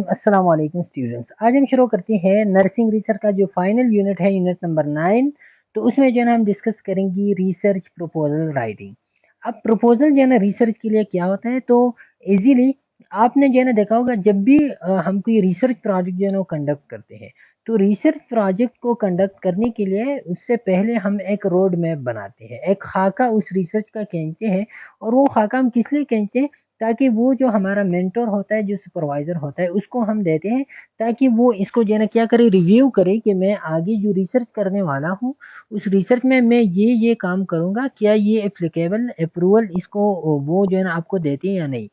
अस्सलाम वालेकुम स्टूडेंट्स। आज हम शुरू करते हैं नर्सिंग रिसर्च का जो फाइनल यूनिट है, यूनिट नंबर 9। तो उसमें जो है ना हम डिस्कस करेंगे रिसर्च प्रपोजल राइटिंग। अब प्रपोजल जो है ना रिसर्च के लिए क्या होता है, तो इजीली आपने जो है ना देखा होगा, जब भी हम कोई रिसर्च प्रोजेक्ट जो है ना वो कंडक्ट करते हैं, तो रिसर्च प्रोजेक्ट को कंडक्ट करने के लिए उससे पहले हम एक रोड मैप बनाते हैं, एक खाका उस रिसर्च का खींचते हैं। और वो खाका हम किस लिए खींचते हैं, ताकि वो जो हमारा मेंटर होता है, जो सुपरवाइजर होता है, उसको हम देते हैं, ताकि वो इसको जो है ना क्या करे, रिव्यू करे कि मैं आगे जो रिसर्च करने वाला हूँ, उस रिसर्च में मैं ये काम करूँगा, क्या ये एप्लीकेबल अप्रूवल इसको वो जो है ना आपको देते हैं या नहीं।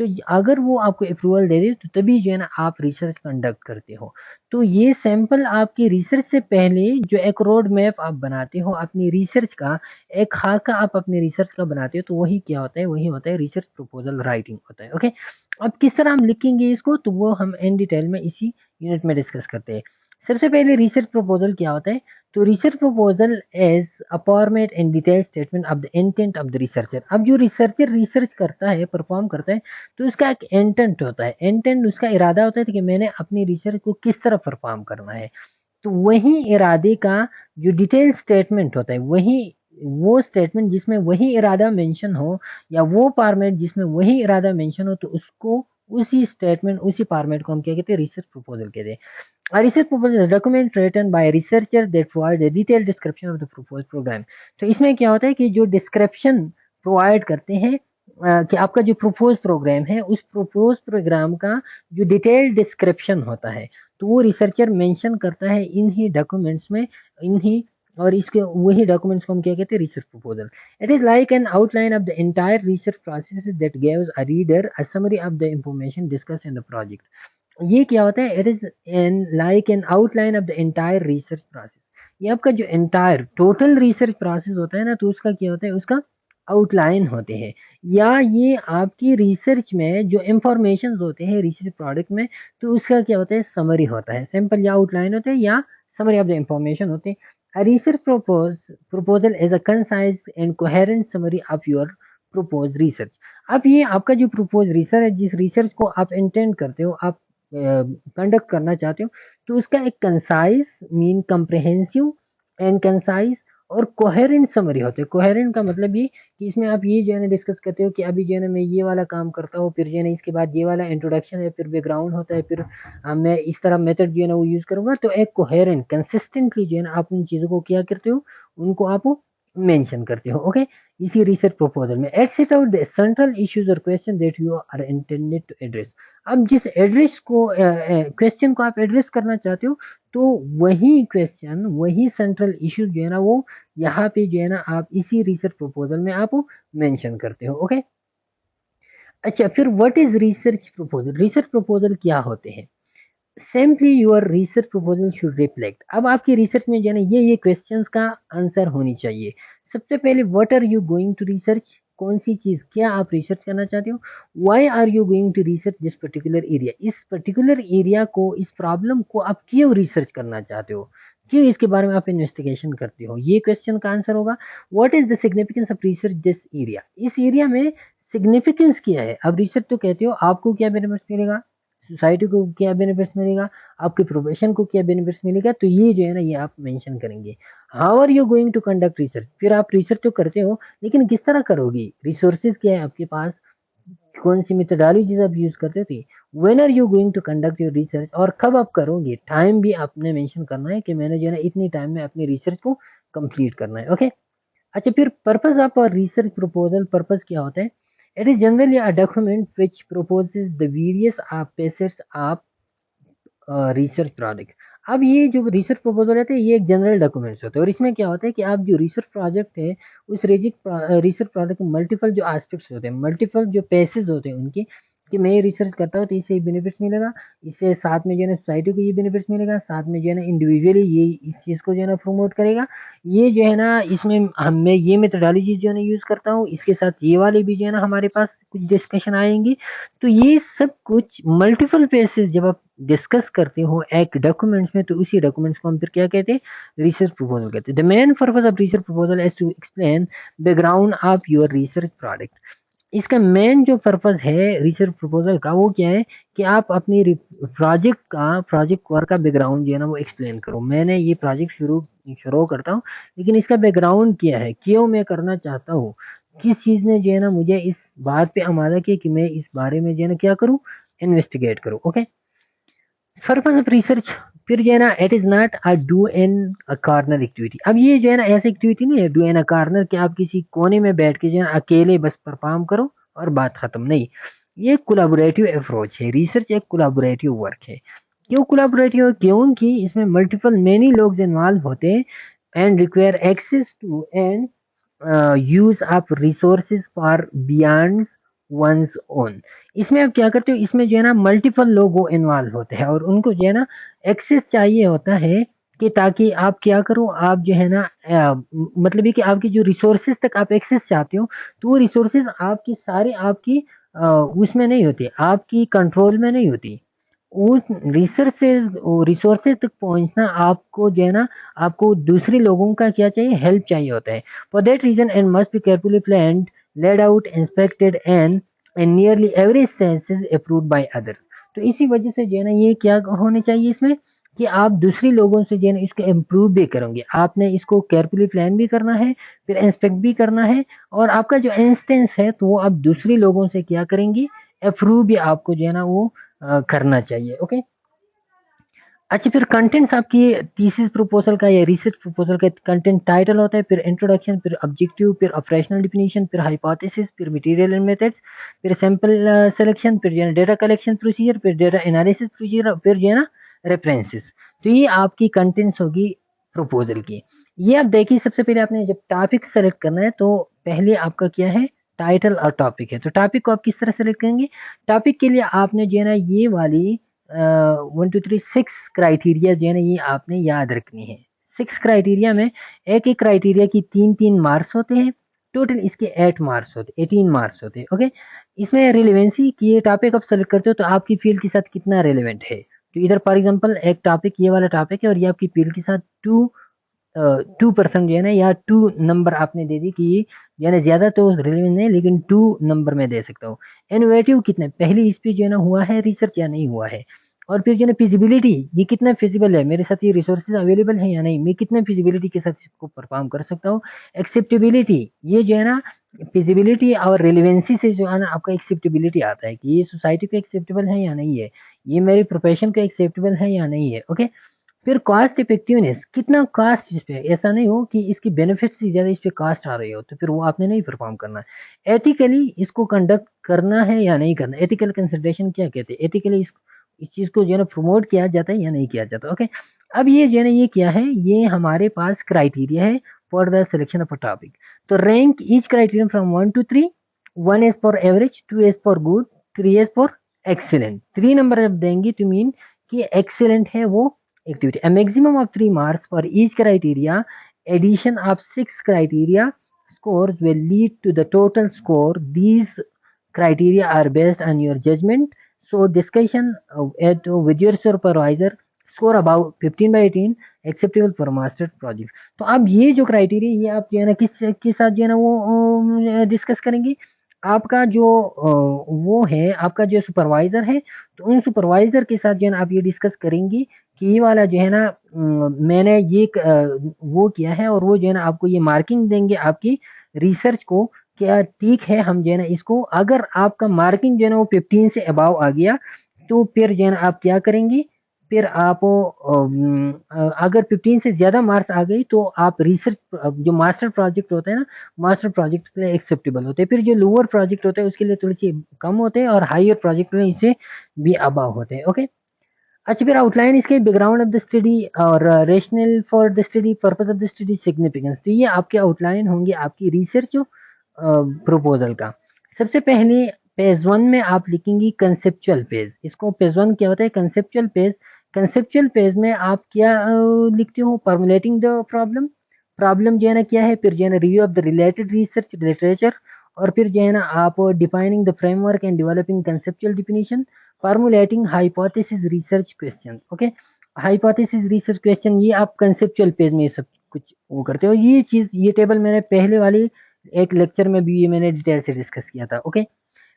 तो अगर वो आपको अप्रूवल दे दे, तो तभी जो है ना आप रिसर्च कंडक्ट करते हो। तो ये सैंपल आपकी रिसर्च से पहले जो एक रोड मैप आप बनाते हो अपनी रिसर्च का, एक खाका आप अपने रिसर्च का बनाते हो, तो वही क्या होता है, वही होता है रिसर्च प्रपोजल राइटिंग होता है। ओके, अब किस तरह हम लिखेंगे इसको, तो वो हम इन डिटेल में इसी यूनिट में डिस्कस करते हैं। सबसे पहले रिसर्च प्रपोजल क्या होता है, तो research proposal is a format and detail statement of the intent of the researcher. अब जो रिसर्चर रिसर्च करता है, परफॉर्म करता है, तो उसका एक इंटेंट होता है। इंटेंट उसका इरादा होता है कि मैंने अपनी रिसर्च को किस तरह परफॉर्म करना है। तो वही इरादे का जो डिटेल स्टेटमेंट होता है, वही वो स्टेटमेंट जिसमें वही इरादा मेंशन हो, या वो फॉर्मेट जिसमें वही इरादा मेंशन हो, तो उसको उसी स्टेटमेंट उसी फॉर्मेट को हम क्या कहते हैं, रिसर्च प्रपोजल कहते हैं। A research proposal is a document written by a researcher that provides a detailed description of the proposed program। तो इसमें क्या होता है कि जो डिस्क्रिप्शन प्रोवाइड करते हैं कि आपका जो प्रपोज प्रोग्राम है, उस प्रपोज प्रोग्राम का जो डिटेल्ड डिस्क्रिप्शन होता है, तो वो रिसर्चर मेंशन करता है इन्हीं डॉक्यूमेंट्स में, इन्हीं और इसके वही डॉक्यूमेंट्स को हम क्या कहते हैं, research proposal. It is like an outline of the entire research process that gives a reader a summary of the information discuss in the project. ये क्या होता है, it is an like an outline of the entire research process. ये आपका जो entire total research process होता है ना, तो उसका क्या होता है, उसका आउटलाइन होते हैं। या ये आपकी रिसर्च में जो इंफॉर्मेशन होते हैं रिसर्च प्रोडक्ट में, तो उसका क्या होता है, समरी होता है। सिंपल या आउटलाइन होते हैं या समरी ऑफ द इंफॉर्मेशन होते हैं। A research proposal is a concise and coherent summary of your proposed research। अब ये आपका जो proposed research है, जिस रिसर्च को आप इंटेंड करते हो, आप कंडक्ट करना चाहते हो, तो उसका एक concise mean comprehensive and concise और कोहेरेंट समरी होते हैं। कोहेरेंट का मतलब ये कि इसमें आप ये जो है ना डिस्कस करते हो कि अभी जो है ना मैं ये वाला काम करता हूँ, फिर जो है ना इसके बाद ये वाला इंट्रोडक्शन है, फिर बैकग्राउंड होता है, फिर मैं इस तरह मेथड जो है ना वो यूज करूंगा। तो एक कोहेरेंट कंसिस्टेंटली जो है ना आप उन चीजों को क्या करते हो, उनको आप मेंशन करते हो। ओके, इसी रिसर्च प्रपोजल में at set out the central issues और question that you are intended to address. अब जिस एड्रेस को क्वेश्चन को आप एड्रेस करना चाहते हो, तो वही क्वेश्चन, वही सेंट्रल इश्यू जो है ना वो यहाँ पे जो है ना आप इसी रिसर्च प्रपोजल में आप मेंशन करते हो। ओके, अच्छा, फिर what is research proposal, research proposal क्या होते हैं। Simply your research proposal should reflect. अब आपकी रिसर्च में जो है ना ये क्वेश्चंस का आंसर होनी चाहिए। सबसे पहले what are you going to research, कौन सी चीज, क्या आप रिसर्च करना चाहते हो। Why are you going to research this particular area, इस पर्टिकुलर एरिया को, इस प्रॉब्लम को आप क्यों रिसर्च करना चाहते हो, क्यों इसके बारे में आप इन्वेस्टिगेशन करते हो, ये क्वेश्चन का आंसर होगा। What is the significance of research this area, इस एरिया में सिग्निफिकेंस क्या है। अब रिसर्च तो कहते हो, आपको क्या बेनिफिट मिलेगा, सोसाइटी को क्या बेनिफिट्स मिलेगा, आपके प्रोफेशन को क्या बेनिफिट्स मिलेगा, तो ये जो है ना ये आप मेंशन करेंगे। How are you going to conduct research, फिर आप रिसर्च तो करते हो, लेकिन किस तरह करोगे, रिसोर्सेज क्या है आपके पास, कौन सी मेथोडोलॉजीज आप यूज करते थे। When are you going to conduct your research, और कब आप करोगे, टाइम भी आपने मेंशन करना है कि मैंने जो है ना इतनी टाइम में अपनी रिसर्च को कंप्लीट करना है। ओके, अच्छा, फिर purpose of research proposal, purpose क्या होता है। It is generally a document which proposes the various facets of research project. अब ये जो रिसर्च प्रपोजल रहते हैं, ये एक जनरल डॉक्यूमेंट्स होते हैं, और इसमें क्या होता है कि आप जो रिसर्च प्रोजेक्ट है, उस रिसर्च प्रोजेक्ट में मल्टीपल जो एस्पेक्ट्स होते हैं, मल्टीपल जो पेसेस होते हैं उनके, कि मैं ये रिसर्च करता हूँ तो इससे ये बेनिफिट्स मिलेगा, इससे साथ में जो है ना सोसाइटी को ये बेनिफिट्स मिलेगा, साथ में जो है ना इंडिविजुअली ये इस चीज़ को जो है ना प्रमोट करेगा। ये जो है ना इसमें हम मैं ये मेथोडोलॉजी जो है ना यूज़ करता हूँ, इसके साथ ये वाले भी जो है ना हमारे पास कुछ डिस्कशन आएंगी। तो ये सब कुछ मल्टीपल पेसेस जब आप डिस्कस करते हो एक डॉक्यूमेंट्स में, तो उसी डॉक्यूमेंट्स को हम फिर क्या कहते हैं, रिसर्च प्रपोजल कहते हैं। The main purpose of research proposal is to explain background of your research product. इसका मेन जो पर्पस है रिसर्च प्रपोजल का वो क्या है कि आप अपनी प्रोजेक्ट वर्क का बैकग्राउंड जो है ना वो एक्सप्लेन करो। मैंने ये प्रोजेक्ट शुरू शुरू करता हूँ, लेकिन इसका बैकग्राउंड क्या है, क्यों मैं करना चाहता हूँ, किस चीज ने जो है ना मुझे इस बात पे आमादा किया कि मैं इस बारे में जो है ना क्या करूँ, इन्वेस्टिगेट करूँ। ओके, पर्पस ऑफ रिसर्च फिर जो है ना it is not a do in a corner activity. अब ये जो है ना ऐसी एक्टिविटी नहीं है डू इन अ कॉर्नर कि आप किसी कोने में बैठ के जो है ना अकेले बस परफॉर्म करो और बात खत्म, नहीं। ये कोलैबोरेटिव अप्रोच है, रिसर्च एक कोलैबोरेटिव वर्क है। क्यों कोलैबोरेटिव है? क्योंकि इसमें मल्टीपल मेनी लोग इन्वॉल्व होते हैं and require access to and use of resources for beyond one's own. इसमें आप क्या करते हो, इसमें जो है ना मल्टीपल लोग वो इन्वॉल्व होते हैं और उनको जो है ना एक्सेस चाहिए होता है कि ताकि आप क्या करो, आप जो है ना मतलब ये कि आपकी जो रिसोर्सेज तक आप एक्सेस चाहते हो, तो वो रिसोर्सेज आपकी सारी आपकी उसमें नहीं होती, आपकी कंट्रोल में नहीं होती। उस रिसोर्सेज तक पहुंचना आपको जो है ना, आपको दूसरे लोगों का क्या चाहिए, हेल्प चाहिए होता है। For that reason and must be carefully planned, laid out, inspected and nearly every sense is approved by others. तो इसी वजह से जो है ना ये क्या होने चाहिए इसमें कि आप दूसरी लोगों से जो है ना इसको इम्प्रूव भी करोगे, आपने इसको केयरफुली प्लान भी करना है, फिर इंस्पेक्ट भी करना है, और आपका जो इंस्टेंस है तो वो आप दूसरी लोगों से क्या करेंगे, अप्रूव भी आपको जो है ना वो करना चाहिए। ओके, अच्छा, फिर कंटेंट्स आपकी थीसिस प्रपोजल का या रिसर्च प्रपोजल का कंटेंट टाइटल होता है, फिर इंट्रोडक्शन, फिर ऑब्जेक्टिव, फिर ऑपरेशनल डिफिनीशन, फिर हाइपोथेसिस, फिर मटेरियल एंड मेथड्स, फिर सैंपल सिलेक्शन, फिर जो है डेटा कलेक्शन प्रोसीजर, फिर डेटा एनालिसिस प्रोसीजर, फिर जो है ना रेफरेंसेस। तो ये आपकी कंटेंट्स होगी प्रपोजल की। ये आप देखिए, सबसे पहले आपने जब टॉपिक सेलेक्ट करना है तो पहले आपका क्या है, टाइटल और टॉपिक है। तो टॉपिक को आप किस तरह सेलेक्ट करेंगे, टॉपिक के लिए आपने जो है ना ये वाली 1 2 3 6 क्राइटेरिया जो है ना ये आपने याद रखनी है। 6 क्राइटेरिया में एक एक क्राइटेरिया की 3 3 मार्क्स होते हैं, टोटल इसके 8 मार्क्स होते, 18 मार्क्स होते हैं। ओके, इसमें रिलेवेंसी की ये टॉपिक आप सेलेक्ट करते हो तो आपकी फील्ड के साथ कितना रिलेवेंट है। तो इधर फॉर एग्जांपल एक टॉपिक ये वाला टॉपिक है और ये आपकी फील्ड के साथ 2% जो है ना, या 2 नंबर आपने दे दी कि ये यानी ज्यादा तो रिलेवेंट नहीं, लेकिन 2 नंबर में दे सकता हूँ। इनोवेटिव कितने, पहले इस पे जो है ना हुआ है रिसर्च या नहीं हुआ है, और फिर जो है ना फिजिबिलिटी, ये कितना फिजिबल है, मेरे साथ ये रिसोर्सेज अवेलेबल है या नहीं, मैं कितने फिजिबिलिटी के साथ इसको परफॉर्म कर सकता हूँ। एक्सेप्टेबिलिटी, ये जो है ना फिजिबिलिटी और रिलेवेंसी से जो है ना आपका एक्सेप्टेबिलिटी आता है कि ये सोसाइटी को एक्सेप्टेबल है या नहीं है, ये मेरे प्रोफेशन को एक्सेप्टेबल है या नहीं है। ओके, फिर कॉस्ट इफेक्टिवनेस, कितना कॉस्ट इस पे, ऐसा नहीं हो कि इसकी बेनिफिट से ज्यादा इस पे कॉस्ट आ रही हो तो फिर वो आपने नहीं परफॉर्म करना है। एथिकली इसको कंडक्ट करना है या नहीं करना, एथिकल कंसिडरेशन क्या कहते हैं, एथिकली इस चीज को जो है ना प्रमोट किया जाता है या नहीं किया जाता। ओके, अब ये जो है ना ये क्या है, ये हमारे पास क्राइटेरिया है for the selection of a topic. तो rank each criterion from 1 to 3, 1 is for average, 2 is for good, 3 is for excellent. 3 नंबर जब देंगे तो मीन कि एक्सीलेंट है वो activity. A maximum of 3 marks for each criteria. Addition of 6 criteria scores will lead to the total score. These criteria are based on your judgment. So discussion with your supervisor, score about 15/18 acceptable for master project. तो अब ये जो criteria ये आप जो है ना किस के साथ जो है ना वो डिस्कस करेंगे, आपका जो वो है आपका जो सुपरवाइजर है, तो उन सुपरवाइजर के साथ जो है ना आप ये डिस्कस करेंगे कि ये वाला जो है ना मैंने ये वो किया है, और वो जो है ना आपको ये मार्किंग देंगे आपकी रिसर्च को, क्या ठीक है, हम जो है ना इसको, अगर आपका मार्किंग जो है ना वो 15 से अबाव आ गया तो फिर जो है ना आप क्या करेंगे, फिर आप अगर 15 से ज्यादा मार्क्स आ गई तो आप रिसर्च जो मास्टर प्रोजेक्ट होता है ना, मास्टर प्रोजेक्ट के लिए एक्सेप्टेबल होते हैं। फिर जो लोअर प्रोजेक्ट होता है उसके लिए थोड़ी सी कम होते हैं, और हायर प्रोजेक्ट में इससे भी अबाव होते हैं। ओके, अच्छा, फिर आउटलाइन इसके बैकग्राउंड ऑफ द स्टडी और rational for the study, purpose of the study, significance. तो ये आपके आउटलाइन होंगे आपकी रिसर्च प्रपोजल का। सबसे पहले पेज 1 में आप लिखेंगी कंसेप्चुअल पेज। इसको पेज 1 क्या होता है, कंसेप्चुअल पेज। कंसेप्चुअल पेज में आप क्या लिखते हो, फॉर्मुलेटिंग द प्रॉब्लम, प्रॉब्लम जो है ना क्या है, फिर जो है ना review of the related research literature, और फिर जो है ना आप defining the framework and developing conceptual definition, formulating hypothesis research question. Okay, hypothesis research question ये आप कंसेप्चुअल पेज में सब कुछ वो करते हो। ये चीज, ये टेबल मैंने पहले वाली एक लेक्चर में भी ये मैंने डिटेल से डिस्कस किया था। ओके,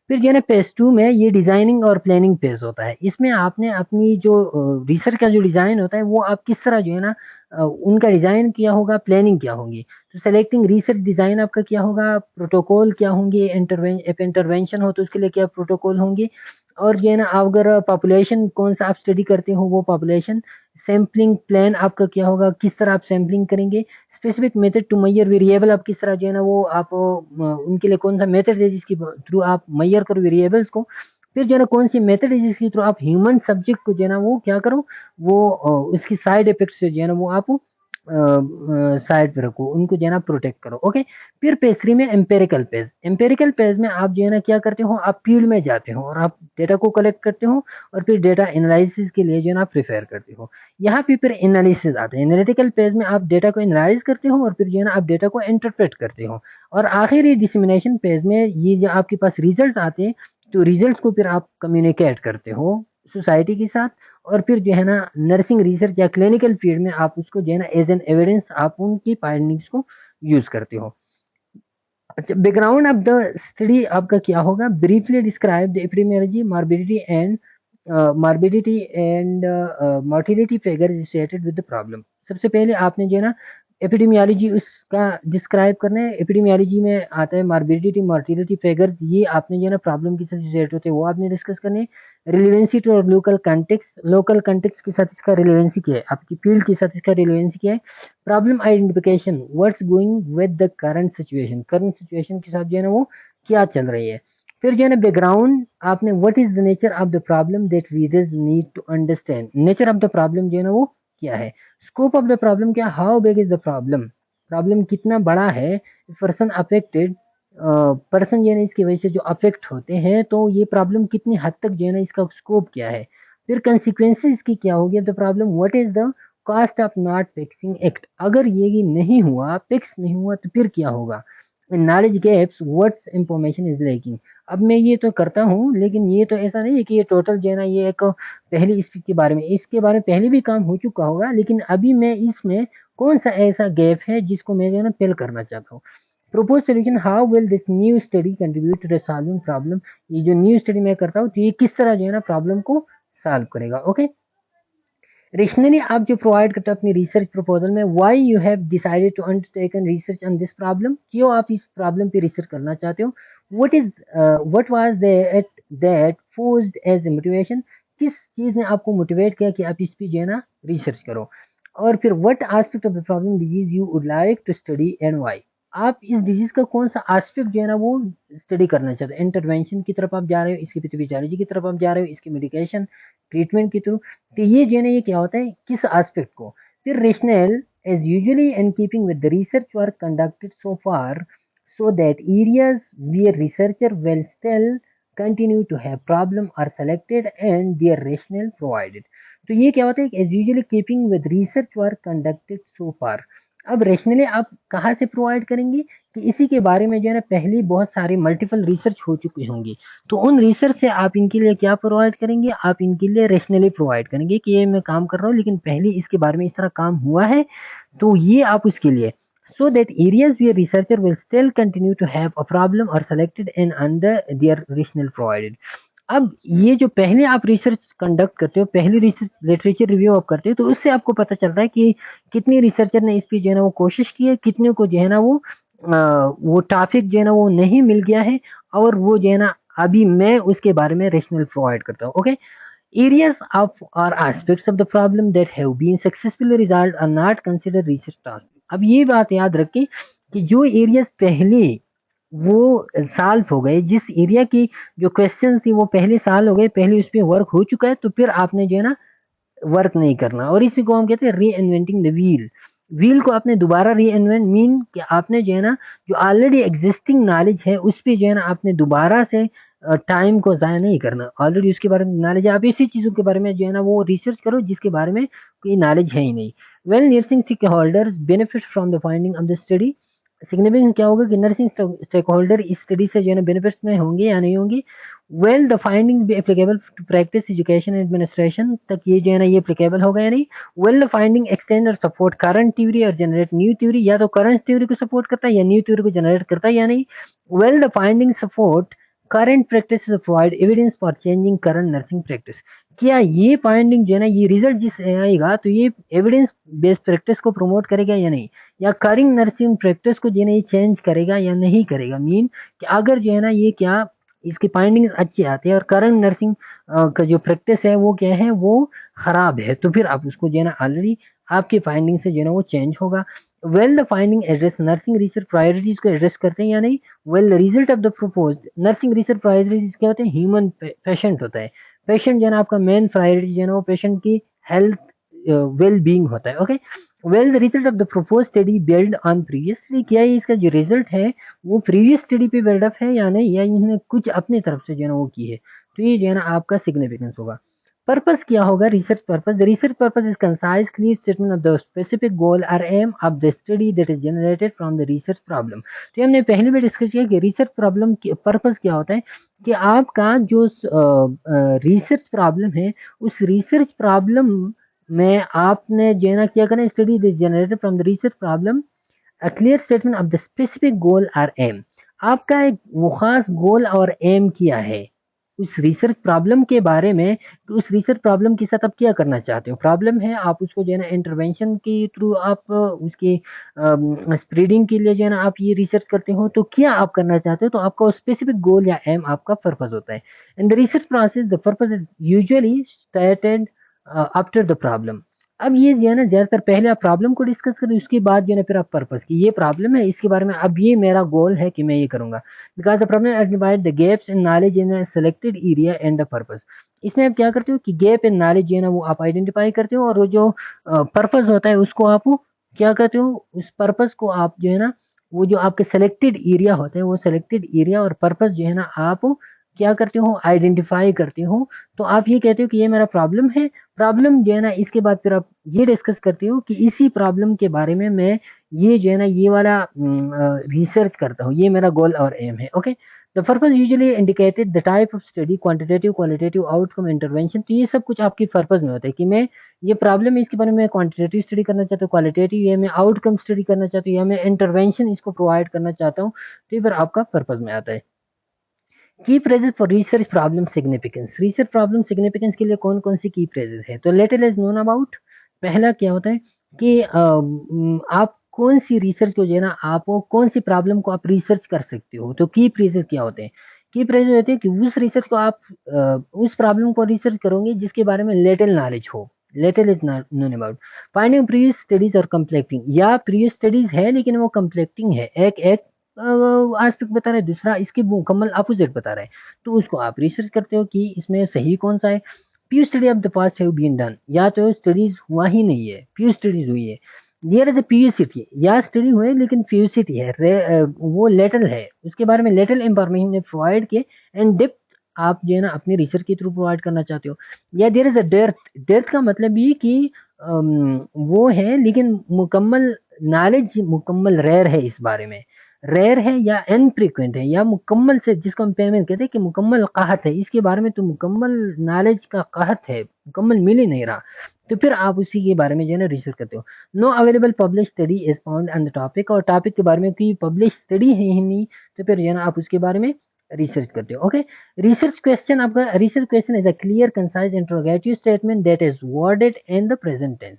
फिर जो है ना फेज़ 2 में ये डिज़ाइनिंग और प्लानिंग फेज़ होता है। इसमें आपने अपनी जो रिसर्च का जो डिज़ाइन होता है वो आप किस तरह जो है ना उनका डिज़ाइन किया होगा, प्लानिंग क्या होगी। तो सेलेक्टिंग रिसर्च डिज़ाइन आपका क्या होगा, प्रोटोकॉल क्या होंगे, इंटरवेंशन हो तो उसके लिए क्या प्रोटोकॉल होंगे, और जो है ना अगर पॉपुलेशन कौन सा आप स्टडी करते हो वो पॉपुलेशन, सैंपलिंग प्लान आपका क्या होगा, किस तरह आप सैंपलिंग करेंगे, specific method to measure variable आप किस तरह जो है ना वो आप उनके लिए कौन सा मेथड है जिसके थ्रू आप मैयर करो वेरिएबल्स को। फिर जो है ना कौन सी मेथड है जिसके थ्रू आप ह्यूमन सब्जेक्ट को जो है ना वो क्या करो, वो उसकी साइड इफेक्ट से जो है ना वो आप साइड पे रखो, उनको जो है ना प्रोटेक्ट करो। ओके, फिर पेज 3 में एम्पेरिकल पेज। एम्पेरिकल पेज में आप जो है ना क्या करते हो, आप फील्ड में जाते हो और आप डेटा को कलेक्ट करते हो और फिर डेटा एनालिसिस के लिए जो है ना प्रिपेयर करते हो। यहाँ पे फिर एनालिसिस आते हैं। एनालिटिकल पेज में आप डेटा को एनालाइज करते हो और फिर जो है ना आप डेटा को इंटरप्रेट करते हो। और आखिरी डिसमिनेशन पेज में ये जो आपके पास रिजल्ट आते हैं, तो रिजल्ट को फिर आप कम्युनिकेट करते हो सोसाइटी के साथ, और फिर जो है ना नर्सिंग रिसर्च या क्लिनिकल फील्ड में आप उसको जो है ना एज एन एविडेंस आप उनकी फाइंडिंग्स को यूज करते हो। अच्छा, बैकग्राउंड ऑफ द स्टडी आपका क्या होगा, briefly describe the epidemiology, morbidity and mortality figure associated with the problem. सबसे पहले आपने जो है ना एपिडेमियोलॉजी उसका डिस्क्राइब करना है। एपिडेमियोलॉजी में आता है मॉर्बिडिटी, मोर्टिलिटी फिगर्स, ये आपने जो है ना प्रॉब्लम के साथ एसोसिएट होते हैं वो आपने डिस्कस करने हैं। रिलेवेंसी टू लोकल कंटेक्स्ट के साथ इसका रिलेवेंसी क्या है, आपकी फील्ड के साथ इसका रिलेवेंसी क्या है। Problem identification, what's going with the current situation के साथ जो है ना वो क्या चल रही है। फिर जो है ना बैकग्राउंड आपने, what is the nature of the problem that readers need to understand. Nature of the problem जो है ना वो क्या है। स्कोप ऑफ द प्रॉब्लम क्या, how big is the problem, problem कितना बड़ा है। पर्सन अफेक्टेड, पर्सन जो है ना इसकी वजह से जो अफेक्ट होते हैं, तो ये प्रॉब्लम कितनी हद तक जो है ना इसका स्कोप क्या है। फिर कंसिक्वेंसेज की क्या होगी the problem, what is the cost of not fixing act, अगर ये नहीं हुआ, फिक्स नहीं हुआ तो फिर क्या होगा। Knowledge gaps, what's information is lacking. अब मैं ये तो करता हूँ लेकिन ये तो ऐसा नहीं है कि ये टोटल जो है ना ये एक पहले इसके बारे में, पहले भी काम हो चुका होगा, लेकिन अभी मैं इसमें कौन सा ऐसा गैप है जिसको मैं जो है ना फिल करना चाहता हूँ। Propose solution, how will this new study contribute to the solving problem. ये जो न्यू स्टडी मैं करता हूँ तो ये किस तरह जो है ना प्रॉब्लम को सॉल्व करेगा। ओके, रेशनली आप जो प्रोवाइड करते हो अपनी रिसर्च प्रपोजल में, why you have decided to undertaken research on this problem, क्यों आप इस प्रॉब्लम पे रिसर्च करना चाहते हो। What is what was that forced as motivation, किस चीज ने आपको मोटिवेट किया कि आप इस पे जो है ना रिसर्च करो। और फिर what aspect of the problem disease you would like to study and why, आप इस डिजीज का कौन सा एस्पेक्ट जो है ना वो स्टडी करना चाहते हो। इंटरवेंशन की तरफ आप जा रहे हो, इसकी पैथोलॉजी की तरफ आप जा रहे हो, इसकी मेडिकेशन ट्रीटमेंट की थ्रू, तो ये जो है ना ये क्या होता है किस एस्पेक्ट को। फिर rationale, as usually and keeping with the research work conducted so far, so that areas where researcher will still continue to have problem are selected and their rationale provided। तो ये क्या होता है, as usually keeping with research work conducted so far. अब rationally आप कहाँ से provide करेंगे कि इसी के बारे में जो है ना पहले बहुत सारी मल्टीपल रिसर्च हो चुकी होंगी, तो उन रिसर्च से आप इनके लिए क्या प्रोवाइड करेंगे, आप इनके लिए रेशनली प्रोवाइड करेंगे कि ये मैं काम कर रहा हूँ लेकिन पहले इसके बारे में इस तरह काम हुआ है, तो ये आप उसके लिए। So that areas where researcher will still continue to have a problem are selected and under their rationale provided। अब ये जो पहले आप रिसर्च कंडक्ट करते हो, पहली रिसर्च लिटरेचर रिव्यू आप करते हो, तो उससे आपको पता चलता है कि कितनी रिसर्चर ने इस पे जो है ना वो कोशिश की है, कितने को जो है ना वो टॉपिक जो है ना वो नहीं मिल गया है, और वो जो है ना अभी मैं उसके बारे में रेशनल प्रोवाइड करता हूँ। Okay, areas of or aspects of the problem that have been successfully resolved are not considered research task। अब ये बात याद रखें कि जो एरियाज पहले वो सॉल्व हो गए, जिस एरिया की जो क्वेश्चन थी वो पहले सॉल्व हो गए, पहले उस पर वर्क हो चुका है, तो फिर आपने जो है ना वर्क नहीं करना। और इसी को हम कहते हैं री इन्वेंटिंग द व्हील। व्हील को आपने दोबारा री इन्वेंट मीन कि आपने जो है ना जो ऑलरेडी एग्जिस्टिंग नॉलेज है उस पर जो है ना आपने दोबारा से टाइम को ज़ाया नहीं करना। ऑलरेडी उसके बारे में नॉलेज है, आप इसी चीज़ों के बारे में जो है ना वो रिसर्च करो जिसके बारे में कोई नॉलेज है ही नहीं। Well nursing stake holders benefit from the finding of the study. Significance क्या होगा कि नर्सिंग स्टेक होल्डर इस स्टडी से जो है ना बेनिफिट में होंगे या नहीं होंगे। Well the findings be applicable to practice education administration तक ये जो है ना ये एप्लीकेबल होगा या नहीं। वेल द फाइंडिंग एक्सटेंड और सपोर्ट करंट थ्योरी और जनरेट न्यू थ्योरी, या तो करंट थ्योरी को सपोर्ट करता है या न्यू थ्योरी को जनरेट करता है या नहीं। Well the finding support current practice provide evidence for changing current nursing practice, क्या ये फाइंडिंग जो है ना ये रिजल्ट जिस आएगा तो ये एविडेंस बेस्ड प्रैक्टिस को प्रमोट करेगा या नहीं, या करिंग नर्सिंग प्रैक्टिस को जो है ना ये चेंज करेगा या नहीं करेगा। मीन कि अगर जो है ना ये क्या इसकी फाइंडिंग्स अच्छी आती है और करंट नर्सिंग का जो प्रैक्टिस है वो क्या है वो खराब है, तो फिर आप उसको जो है ना ऑलरेडी आपकी फाइंडिंग से जो है ना वो चेंज होगा। Well the finding address nursing research priorities को एड्रेस करते हैं या नहीं। Well the result of the propose nursing research priorities क्या होते हैं, ह्यूमन पेशेंट होता है। पेशेंट जो है ना आपका मेन प्रायोरिटी जो है ना वो पेशेंट की हेल्थ वेल बीइंग होता है। Okay, well the result of the propose study build on previous study, क्या है इसका जो रिजल्ट है वो प्रीवियस स्टडी पे बिल्ड अप है या नहीं, या इन्होंने कुछ अपनी तरफ से जो है ना वो की है, तो ये जो है ना आपका सिग्निफिकेंस होगा। पर्पस क्या होगा research purpose, the research purpose is concise clear statement of the specific goal और aim of the study that is generated from the research problem. तो हमने पहले भी डिस्कस किया कि रिसर्च प्रॉब्लम पर्पस क्या होता है, कि आपका जो रिसर्च प्रॉब्लम है उस रिसर्च प्रॉब्लम में आपने जो है ना क्या करना, study this generated from the research problem a clear statement of the specific goal और एम, आपका एक वो खास गोल और एम किया है उस रिसर्च प्रॉब्लम के बारे में, कि उस रिसर्च प्रॉब्लम के साथ आप क्या करना चाहते हो। प्रॉब्लम है आप उसको जो है ना इंटरवेंशन के थ्रू आप उसके स्प्रेडिंग के लिए जो है ना आप ये रिसर्च करते हो, तो क्या आप करना चाहते हो, तो आपका स्पेसिफिक गोल या एम आपका पर्पस होता है। In the research process the purpose is usually started after the problem. अब ये जो है ना ज्यादातर पहले आप प्रॉब्लम को डिस्कस करें, उसके बाद जो है ना फिर आप पर्पस की ये प्रॉब्लम है इसके बारे में अब ये मेरा गोल है कि मैं ये करूंगा। Because the problem identified the gaps in knowledge in selected area and the purpose, इसमें आप क्या करते हो कि गैप इन नॉलेज जो है ना वो आप आइडेंटिफाई करते हो, और वो जो पर्पस होता है उसको आप क्या करते हो, उस पर्पस को आप जो है ना वो जो आपके सेलेक्टेड एरिया होते हैं वो सेलेक्टेड एरिया और पर्पस जो है ना आप क्या करते हो आइडेंटिफाई करते हो। तो आप ये कहते हो कि ये मेरा प्रॉब्लम है, प्रॉब्लम जो है ना इसके बाद फिर आप ये डिस्कस करते हो कि इसी प्रॉब्लम के बारे में मैं ये जो है ना ये वाला रिसर्च करता हूँ, ये मेरा गोल और एम है। Okay, the purpose usually indicated the type of study quantitative qualitative outcome intervention, तो ये सब कुछ आपकी पर्पस में होता है कि मैं ये प्रॉब्लम है इसके बारे में क्वांटिटेटिव स्टडी करना चाहता हूँ, क्वालिटेटिव या मैं आउटकम स्टडी करना चाहता हूँ, या मैं इंटरवेंशन इसको प्रोवाइड करना चाहता हूँ, तो ये फिर आपका पर्पस में आता है। की praises for research problem significance, research problem significance के लिए कौन कौन सी की प्रेजेस है, तो लेटर इज नोन अबाउट। पहला क्या होता है कि आप कौन सी रिसर्च को जो है ना आप कौन सी प्रॉब्लम को आप रिसर्च कर सकते हो, तो की प्रेजेस क्या होते हैं। की प्रेजेस होते हैं कि उस रिसर्च को आप उस प्रॉब्लम को रिसर्च करोगे जिसके बारे में लिटिल नॉलेज हो, little is known about. Finding previous studies और कंप्लेक्टिंग, या प्रीवियस स्टडीज है लेकिन वो कंप्लेक्टिंग है, एक एक आस्पेक्ट बता रहे हैं दूसरा इसके मुकम्मल अपोजिट बता रहे हैं, तो उसको आप रिसर्च करते हो कि इसमें सही कौन सा है। Few study of the past have been done, या तो स्टडीज हुआ ही नहीं है प्यू स्टडीज हुई है, नियर एज पीयूसिटी या स्टडी हुए लेकिन पीयूसिटी है वो लेटल है उसके बारे में लेटल इंफॉर्मेशन प्रोवाइड किए एंड डेप्थ आप जो है ना अपनी रिसर्च के थ्रू प्रोवाइड करना चाहते हो। या देयर इज अ डेर्थ, डेर्थ का मतलब ये कि वो है लेकिन मुकम्मल नॉलेज मुकम्मल रेयर है इस बारे में, रेयर है या इनफ्रीक्वेंट है या मुकम्मल से जिसको हम पेमेंट कहते हैं कि मुकम्मल कहत है इसके बारे में, तो मुकम्मल नॉलेज का कहत है मुकम्मल मिल ही नहीं रहा, तो फिर आप उसी के बारे में जो है ना रिसर्च करते हो। No available publish study is found on the topic, और टॉपिक के बारे में कोई पब्लिश स्टडी है ही नहीं, तो फिर जो है ना आप उसके बारे में रिसर्च करते हो। ओके, रिसर्च क्वेश्चन आपका research question is a clear concise interrogative statement that is worded in the present tense.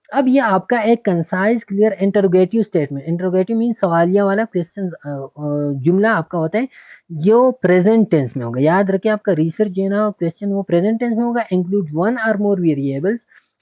अब ये आपका एक concise clear interrogative statement, interrogative mean सवालिया वाला क्वेश्चन जुमला आपका होता है जो प्रेजेंट टेंस में होगा। याद रखिए आपका रिसर्च जो है ना क्वेश्चन वो प्रेजेंट टेंस में होगा, इंक्लूड वन और मोर वेरिएबल्स,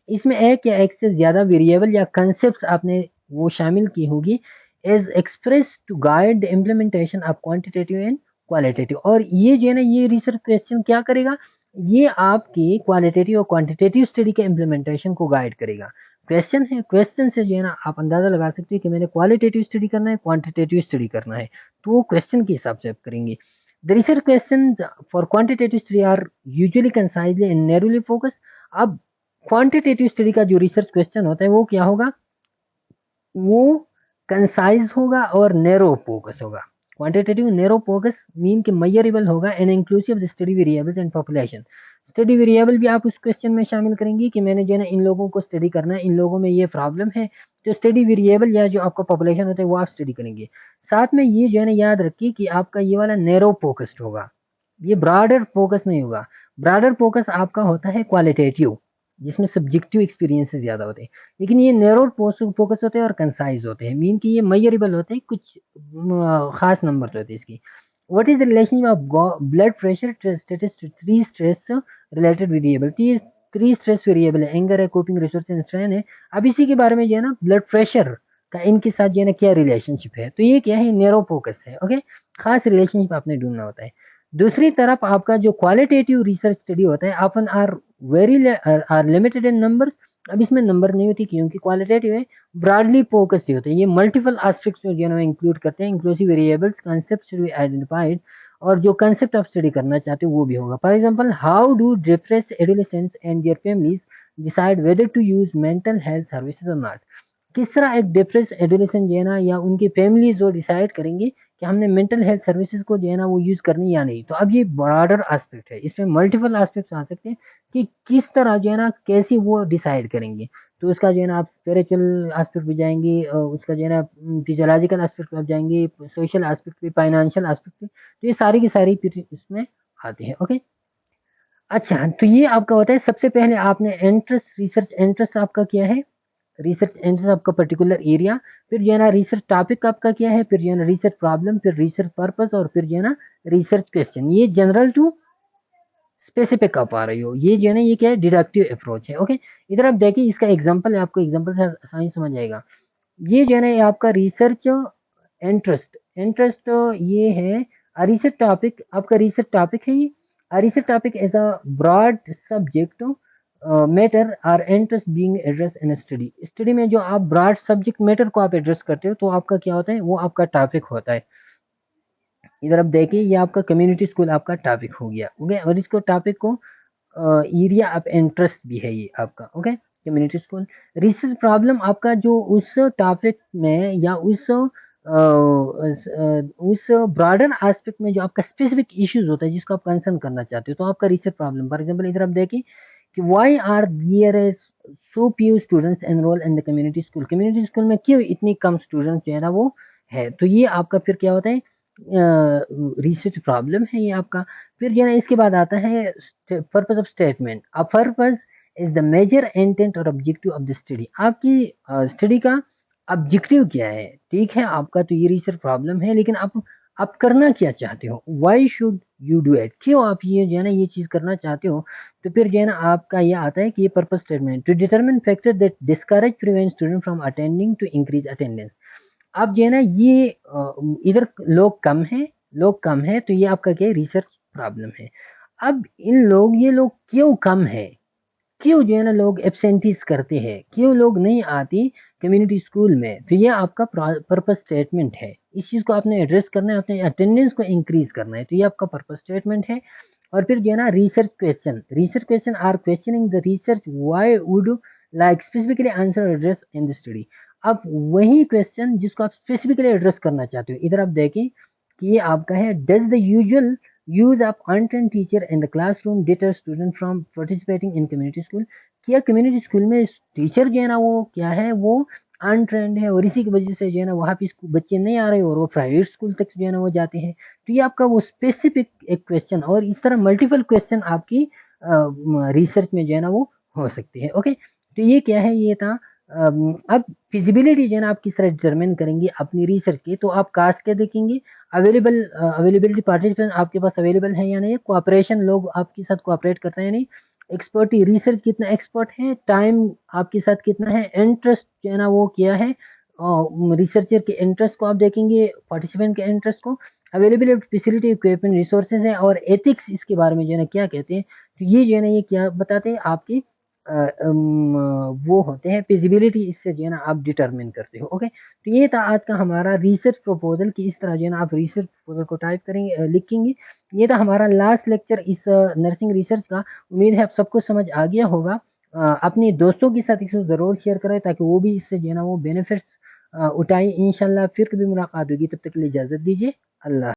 इसमें एक या एक से ज्यादा वेरिएबल या कंसेप्ट आपने वो शामिल की होगी, as express to guide the implementation of quantitative and qualitative. और ये जो है ना ये रिसर्च क्वेश्चन क्या करेगा, ये आपकी क्वालिटेटिव और क्वांटिटेटिव स्टडी के इम्प्लीमेंटेशन को गाइड करेगा। क्वेश्चन है, क्वेश्चन से जो है ना आप अंदाजा लगा सकते हैं कि मैंने क्वालिटेटिव स्टडी करना है क्वांटिटेटिव स्टडी करना है, तो वो क्वेश्चन के हिसाब से आप करेंगे। The research question for quantitative study are usually concisely and narrowly focus. अब क्वांटिटेटिव स्टडी का जो रिसर्च क्वेश्चन होता है वो क्या होगा, वो कंसाइज होगा और नैरो फोकस होगा। क्वांटिटेटिव नैरो फोकस मीन के मेजरेबल होगा and inclusive the study variables and population. Study variable भी आप उस क्वेश्चन में शामिल करेंगे कि मैंने जो है ना इन लोगों को स्टडी करना है, इन लोगों में ये प्रॉब्लम है, तो स्टडी वेरिएबल या जो आपका पॉपुलेशन होता है वो आप स्टडी करेंगे। साथ में ये जो है ना याद रखिए कि आपका ये वाला नैरो फोकस्ड होगा, ये ब्रॉडर फोकस नहीं होगा। ब्रॉडर फोकस आपका होता है क्वालिटेटिव, जिसमें सब्जेक्टिव एक्सपीरियंसेस ज्यादा होते हैं, लेकिन ये नैरो फोकस होते हैं और कंसाइज होते हैं, मीन कि ये मेजरेबल होते हैं, कुछ खास नंबर होते हैं इसकी। What is the relation of blood pressure status to three stress related variable? ये थ्री स्ट्रेस वेरिएबल है, एंगर है, कोपिंग रिसोर्सेज स्ट्रेन है। अब इसी के बारे में जो है ना ब्लड प्रेशर का इनके साथ जो है ना क्या रिलेशनशिप है, तो ये क्या है, नैरो फोकस है। ओके, खास रिलेशनशिप आपने ढूंढना होता है। दूसरी तरफ आपका जो क्वालिटेटिव रिसर्च स्टडी होता है, अपन are very are limited in number. अब इसमें नंबर नहीं होती क्योंकि क्वालिटेटिव है, ब्रॉडली फोकस्ड होते हैं, ये मल्टीपल एस्पेक्ट्स जो है इंक्लूड करते हैं, inclusive variables concepts to be identified, और जो कंसेप्ट आप स्टडी करना चाहते हो वो भी होगा। For example, how do depressed adolescents and their families decide whether to use mental health services or not? किस तरह एक डिप्रेस एडोलेसेंट जो है ना या उनकी फैमिलीज जो डिसाइड करेंगे कि हमने मेंटल हेल्थ सर्विसेज को जो है ना वो यूज करनी या नहीं। तो अब ये ब्रॉडर एस्पेक्ट है, इसमें मल्टीपल एस्पेक्ट्स आ सकते हैं कि किस तरह जो है ना कैसे वो डिसाइड करेंगे। तो उसका जो है ना आप स्पिरिचुअल एस्पेक्ट भी जाएंगे, उसका जो है ना फिजियोलॉजिकल एस्पेक्ट पे आप जाएंगे, सोशल एस्पेक्ट पे, फाइनेंशियल एस्पेक्ट पे, तो ये सारी की सारी फिर इसमें आते हैं। ओके, अच्छा, तो ये आपका होता है सबसे पहले आपने इंटरेस्ट, रिसर्च इंटरेस्ट आपका क्या है, रिसर्च इंटरेस्ट आपका पर्टिकुलर एरिया, फिर जो है ना रिसर्च टॉपिक आपका क्या है, फिर जो है ना रिसर्च प्रॉब्लम, फिर रिसर्च पर्पस, और फिर जो है ना रिसर्च क्वेश्चन। ये जनरल टू स्पेसिफिक आप आ रही हो, ये जो है ना ये क्या है, डिडक्टिव अप्रोच है। ओके, इधर आप देखिए, इसका एग्जांपल है, आपको एग्जांपल से आसानी समझ आएगा। ये जो है ना ये आपका रिसर्च इंटरेस्ट, इंटरेस्ट ये है रिसर्च टॉपिक, आपका रिसर्च टॉपिक है ये। Research topic is a broad subject matter or interest being address in study. Study में जो आप ब्रॉड सब्जेक्ट मैटर को आप एड्रेस करते हो तो आपका क्या होता है, वो आपका टॉपिक होता है। इधर आप देखिए, ये आपका कम्युनिटी स्कूल आपका टॉपिक हो गया। ओके, और इसको टॉपिक को एरिया ऑफ इंटरेस्ट भी है ये आपका। Okay, community school. Research problem आपका जो उस टॉपिक में या उस ब्रॉडर एस्पेक्ट में जो आपका स्पेसिफिक इश्यूज होता है जिसको आप कंसर्न करना चाहते हो, तो आपका रिसर्च प्रॉब्लम। फॉर एग्जांपल, इधर आप देखिए कि why are there so few students enroll in the community school, community school में क्यों इतनी कम स्टूडेंट्स जो है ना वो है। तो ये आपका फिर क्या होता है, रिसर्च प्रॉब्लम है ये आपका। फिर जो है ना इसके बाद आता है purpose of statement. A purpose is the major intent or objective of the study. आपकी स्टडी का ऑब्जेक्टिव क्या है, ठीक है आपका, तो ये रिसर्च प्रॉब्लम है, लेकिन आप करना क्या चाहते हो, why should you do it, क्यों आप ये जो है ना ये चीज करना चाहते हो। तो फिर जो है ना आपका ये आता है कि ये purpose statement, to determine factor that discourage prevent student from attending to increase attendance. अब जो है ना ये इधर लोग कम है, तो ये आपका क्या है, रिसर्च प्रॉब्लम है। अब ये लोग क्यों कम है, क्यों जो है ना लोग एब्सेंटीज करते हैं, क्यों लोग नहीं आती कम्युनिटी स्कूल में, तो ये आपका पर्पस स्टेटमेंट है। इस चीज को आपने एड्रेस करना है, अपने अटेंडेंस को इंक्रीज करना है, तो ये आपका पर्पस स्टेटमेंट है। और फिर जो है ना research question are questioning the research why would like specifically answer address in the study. अब वही क्वेश्चन जिसको आप स्पेसिफिकली एड्रेस करना चाहते हो, इधर आप देखें कि ये आपका है, does the usual use of untrained teacher in the classroom deter student from participating in community school. क्या कम्युनिटी स्कूल में टीचर जो है ना वो क्या है, वो अनट्रेंड है, और इसी की वजह से जो है ना वहाँ पे बच्चे नहीं आ रहे और वो प्राइवेट स्कूल तक जो है ना वो जाते हैं। तो ये आपका वो स्पेसिफिक एक क्वेश्चन, और इस तरह मल्टीपल क्वेश्चन आपकी रिसर्च में जो है ना वो हो सकते हैं। ओके, तो ये क्या है, ये था। अब फिजिबिलिटी जो है ना आप किस तरह डिटरमिन करेंगे अपनी रिसर्च की, तो आप कास्ट क्या देखेंगे, अवेलेबिलिटी, पार्टिसिपेंट आपके पास अवेलेबल है या नहीं, कोऑपरेशन, लोग आपके साथ कोऑपरेट करते हैं या नहीं, एक्सपर्टी, रिसर्च कितना एक्सपर्ट है, टाइम आपके साथ कितना है, इंटरेस्ट जो है ना वो क्या है, रिसर्चर के इंटरेस्ट को आप देखेंगे, पार्टिसिपेंट के इंटरेस्ट को, अवेलेबिलिटी, फैसिलिटी, इक्विपमेंट, रिसोर्सेज है, और एथिक्स इसके बारे में जो है ना क्या कहते हैं। तो ये जो है ना ये क्या बताते हैं, आपकी वो होते हैं फिजिबिलिटी, इससे जो है ना आप डिटरमिन करते हो। ओके, तो ये था आज का हमारा रिसर्च प्रपोजल कि इस तरह जो है ना आप रिसर्च प्रपोजल को टाइप करेंगे, लिखेंगे। ये था हमारा लास्ट लेक्चर इस नर्सिंग रिसर्च का। उम्मीद है आप सबको समझ आ गया होगा। अपने दोस्तों के साथ इसको ज़रूर शेयर करें ताकि वो भी इससे जो है ना वो बेनिफिट्स उठाए। इंशाल्लाह फिर कभी मुलाकात होगी, तब तक के लिए इजाज़त दीजिए। अल्लाह